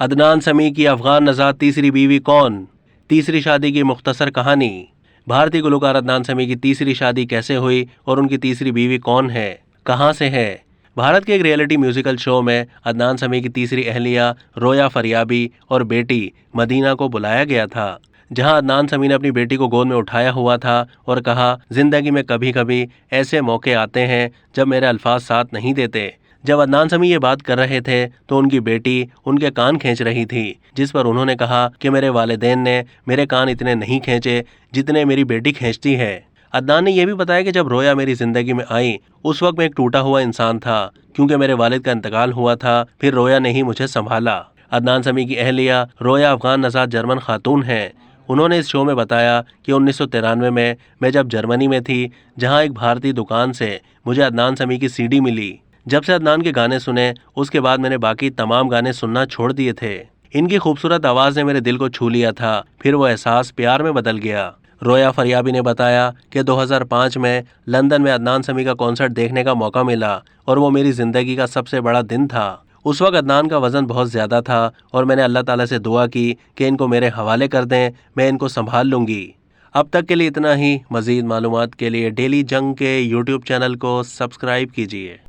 अदनान समी की अफगान नजाद तीसरी बीवी कौन? तीसरी शादी की मुख्तसर कहानी। भारतीय गुलकार अदनान समी की तीसरी शादी कैसे हुई और उनकी तीसरी बीवी कौन है, कहां से है? भारत के एक रियलिटी म्यूजिकल शो में अदनान समी की तीसरी अहलिया रोया फरियाबी और बेटी मदीना को बुलाया गया था, जहां अदनान समी ने अपनी बेटी को गोद में उठाया हुआ था और कहा, जिंदगी में कभी कभी ऐसे मौके आते हैं जब मेरे अल्फाज साथ नहीं देते। जब अदनान समी ये बात कर रहे थे तो उनकी बेटी उनके कान खींच रही थी, जिस पर उन्होंने कहा कि मेरे वालिदैन ने मेरे कान इतने नहीं खींचे जितने मेरी बेटी खींचती है। अदनान ने यह भी बताया कि जब रोया मेरी जिंदगी में आई उस वक्त मैं एक टूटा हुआ इंसान था, क्योंकि मेरे वालिद का इंतकाल हुआ था, फिर रोया ने ही मुझे संभाला। अदनान समी की अहलिया रोया अफगान नजाद जर्मन खातून हैं। उन्होंने इस शो में बताया कि 1993 में मैं जब जर्मनी में थी, जहां एक भारतीय दुकान से मुझे अदनान समी की सीडी मिली। जब से अदनान के गाने सुने उसके बाद मैंने बाकी तमाम गाने सुनना छोड़ दिए थे। इनकी खूबसूरत आवाज़ ने मेरे दिल को छू लिया था, फिर वो एहसास प्यार में बदल गया। रोया फरियाबी ने बताया कि 2005 में लंदन में अदनान समी का कॉन्सर्ट देखने का मौका मिला और वो मेरी ज़िंदगी का सबसे बड़ा दिन था। उस वक्त अदनान का वज़न बहुत ज़्यादा था और मैंने अल्लाह ताला से दुआ की कि इनको मेरे हवाले कर दें, मैं इनको संभाल लूँगी। अब तक के लिए इतना ही। मज़ीद मालूमात के लिए डेली जंग के यूट्यूब चैनल को सब्सक्राइब कीजिए।